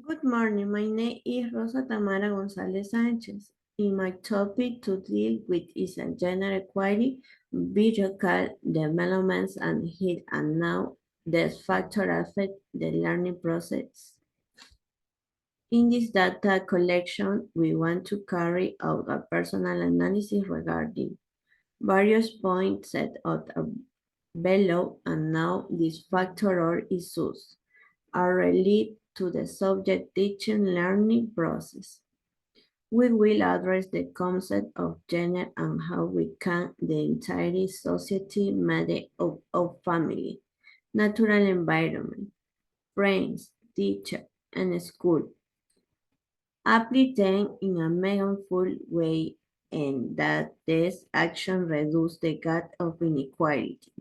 Good morning. My name is Rosa Tamara Gonzalez Sanchez. In my topic to deal with is a gender equality, biological developments, and hit and now this factor affect the learning process. In this data collection, we want to carry out a personal analysis regarding various points set out below, and now this factor or issues are related to the subject teaching learning process. We will address the concept of gender and how we can the entire society made up of family, natural environment, friends, teacher, and school. Apply them in a meaningful way and that this action reduce the gap of inequality.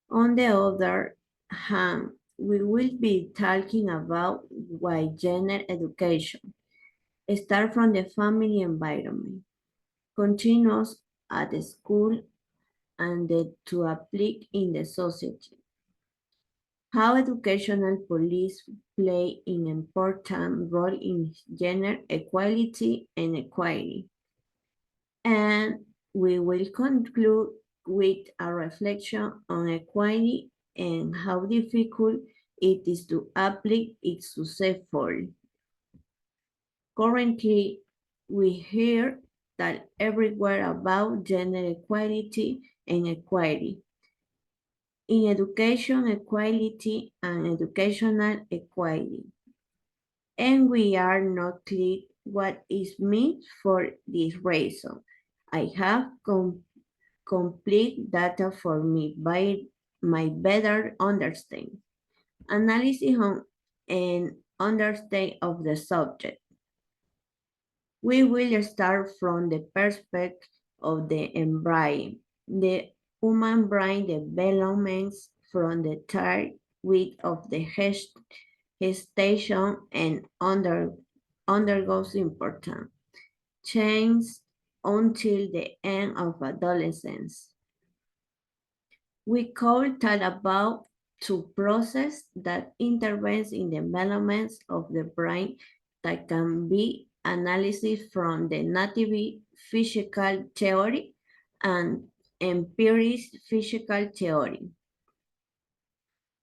On the other hand, we will be talking about why gender education start from the family environment, continues at the school, and then to apply in the society. How educational policies play an important role in gender equality and equity. And we will conclude with a reflection on equity and how difficult it is to apply it successfully. Currently, we hear that everywhere about gender equality and equity, in education equality and educational equity. And we are not clear what is meant for this reason. I have complete data for me by my better understanding. Analysis on and understanding of the subject. We will start from the perspective of the embryo. The human brain develops from the third week of the gestation and undergoes important change until the end of adolescence. We call that about to process that intervenes in the developments of the brain that can be analyzed from the native physical theory and empiric physical theory.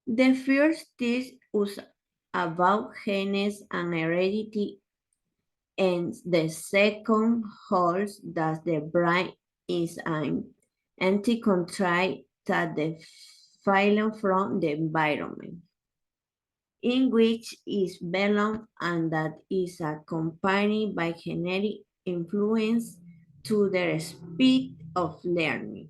The first is about genes and heredity, and the second holds that the brain is an anti-contract that the phylum from the environment, in which is belong and that is accompanied by genetic influence to the speed of learning.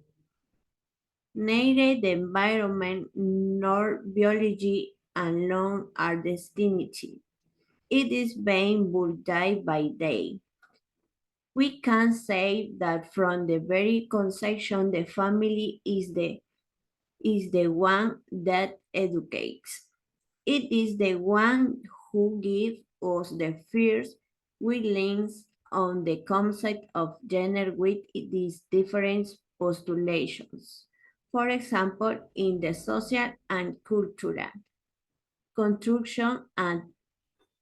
Neither the environment nor biology alone are destined. It is being built day by day. We can say that from the very conception the family is the one that educates. It is the one who gives us the first leans on the concept of gender with these different postulations. For example, in the social and cultural construction and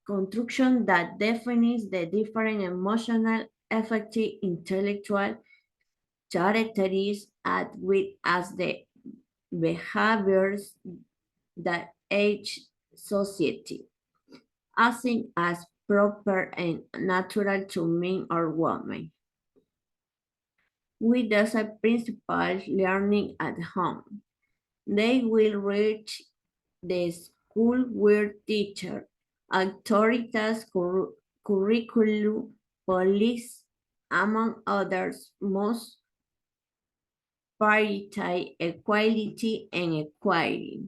construction that defines the different emotional, affective, intellectual characteristics as the behaviors that age society, as in as proper and natural to men or women. With those principles learning at home, they will reach the school where teacher, authorities, curriculum, police, among others, must prioritize equality and equity.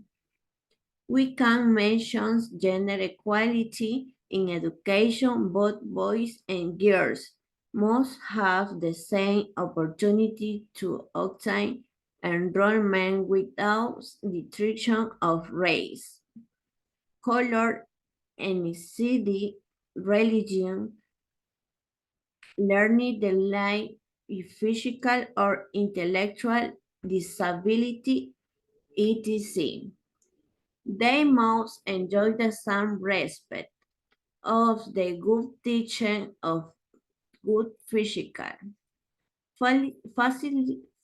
We can mention gender equality in education. Both boys and girls must have the same opportunity to obtain enrollment without distinction of race, color, ethnicity, religion, learning delay, physical or intellectual disability, etc. They must enjoy the same respect. of the good teaching of good physical,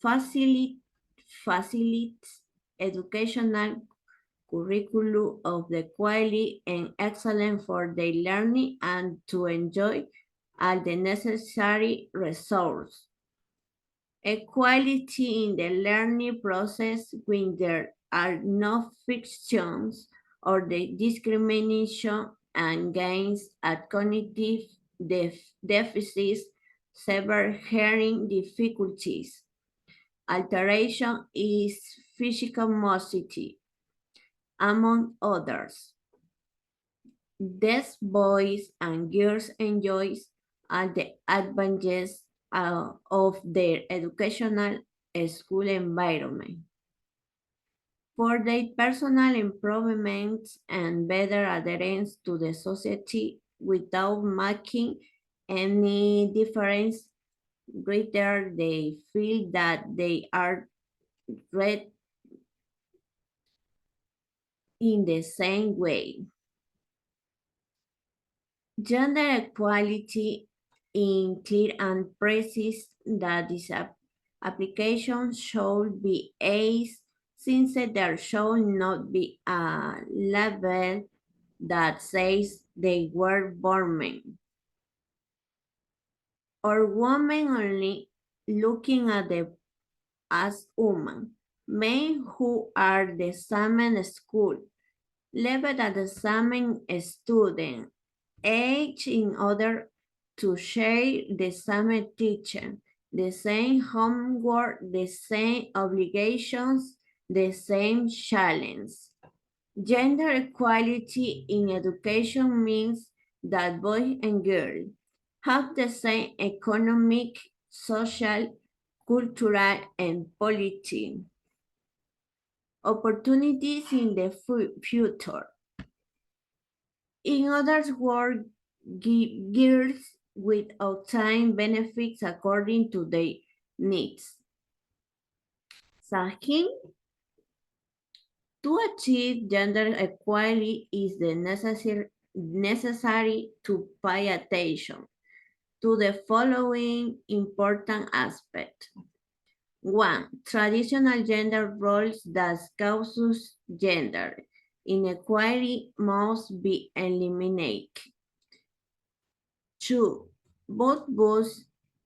facilitates educational curriculum of the quality and excellent for their learning and to enjoy all the necessary resources. Equality in the learning process when there are no frictions or the discrimination against at cognitive deficits, severe hearing difficulties, alteration is physical mobility, among others. These boys and girls enjoy all the advantages of their educational school environment. For their personal improvements and better adherence to the society without making any difference, rather they feel that they are read in the same way. Gender equality in clear and precise that this application should be ace since there should not be a label that says they were born men or women only looking at the as women, men who are the same school, level at the same student, age in order to share the same teacher, the same homework, the same obligations, the same challenge. Gender equality in education means that boys and girls have the same economic, social, cultural, and political opportunities in the future. In other words, girls will obtain benefits according to their needs. Second, to achieve gender equality is the necessary to pay attention to the following important aspects. One, traditional gender roles that causes gender inequality must be eliminated. Two, both boys,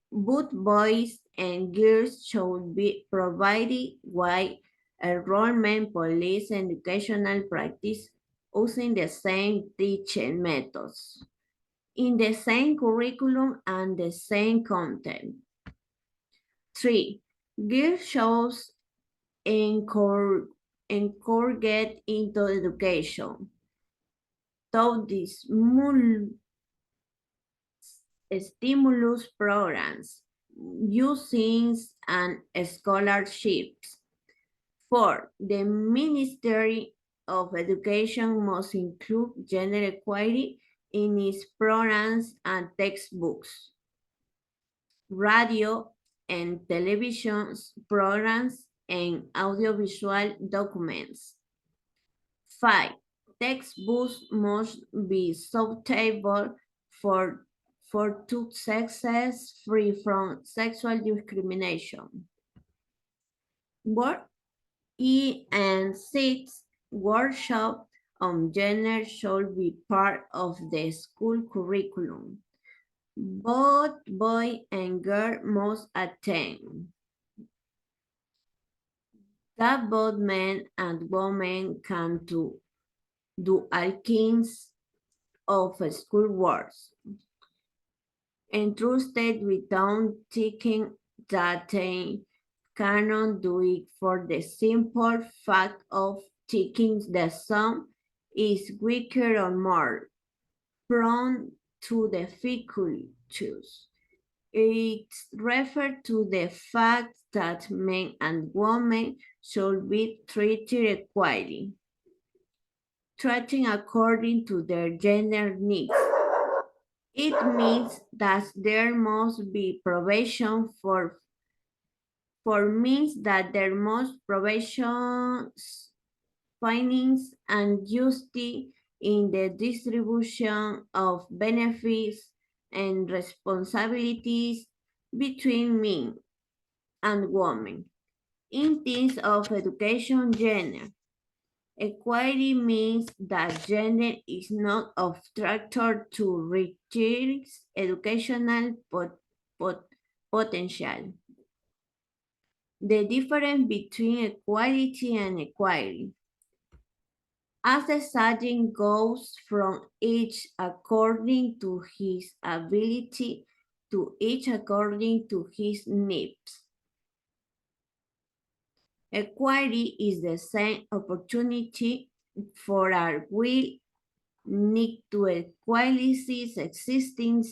both boys and girls should be provided with enrollment police educational practice using the same teaching methods, in the same curriculum and the same content. Three, girls should encourage into education. Though these stimulus programs, using and scholarships. Four, the Ministry of Education must include gender equality in its programs and textbooks, radio and television programs, and audiovisual documents. Five, textbooks must be suitable for two sexes free from sexual discrimination. Work E and 6 workshop on gender should be part of the school curriculum. Both boy and girl must attend. That both men and women can do all kinds of school works. Entrusted without thinking that they cannot do it for the simple fact of thinking the son is weaker or more prone to difficulties. It refers to the fact that men and women should be treated equally, treated according to their gender needs. It means that there must be provision for means that there must provisions, findings, and justice in the distribution of benefits and responsibilities between men and women. In terms of education gender, equality means that gender is not obstructed to reach educational potential. The difference between equality and equality. As the student goes from each according to his ability to each according to his needs. Equality is the same opportunity for our will need to equalities existing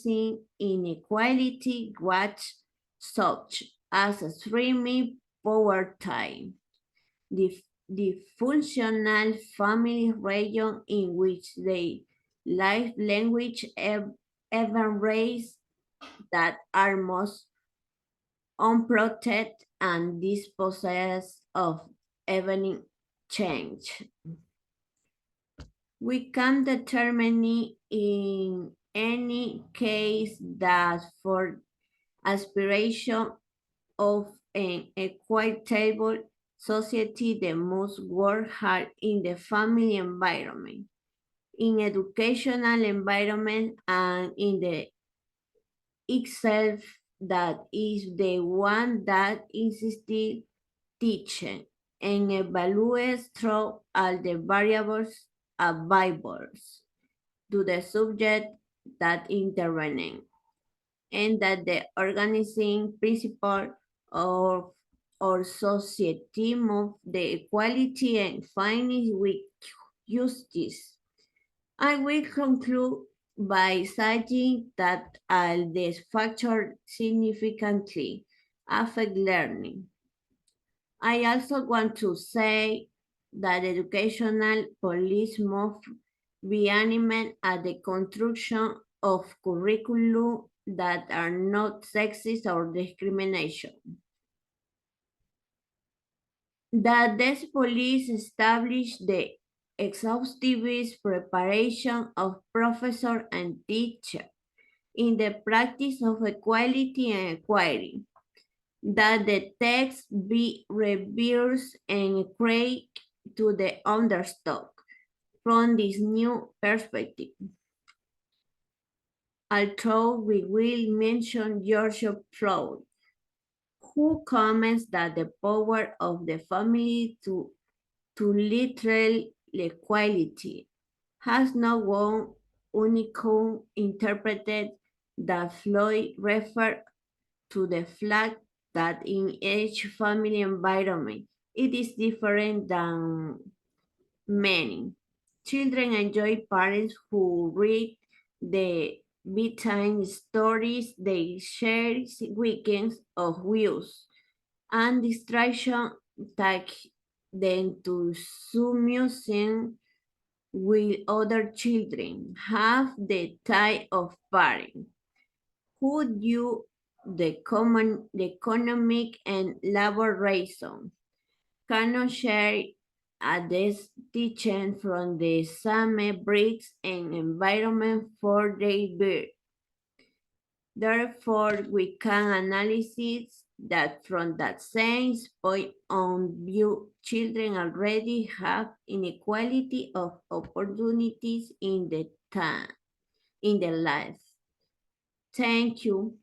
inequality watch such as streaming poverty. The functional family region in which they live language even race that are most unprotected and dispossessed of evening change. We can determine in any case that for aspiration of an equitable society, they must work hard in the family environment, in educational environment, and in the itself that is the one that insisted teaching and evaluates through all the variables available to the subject that intervening, and that the organizing principle of our society of the equality and fairness with justice. I will conclude by citing that all these factors significantly affect learning. I also want to say that educational police must be aimed at the construction of curriculum that are not sexist or discrimination. That these police establish the exhaustive preparation of professor and teacher in the practice of equality and equity, that the text be reversed and create to the understood from this new perspective. Although we will mention George Floyd, who comments that the power of the family to literal equality has no one unicum interpreted that Floyd referred to the fact that in each family environment it is different than many. Children enjoy parents who read the bedtime stories, they share weekends of views and distraction take them to some museum with other children. Have the type of parent who do the economic and labor reason cannot share a this teaching from the same bricks and environment for their birth. Therefore, we can analyze that from that same point of view, children already have inequality of opportunities in the time, in their life. Thank you.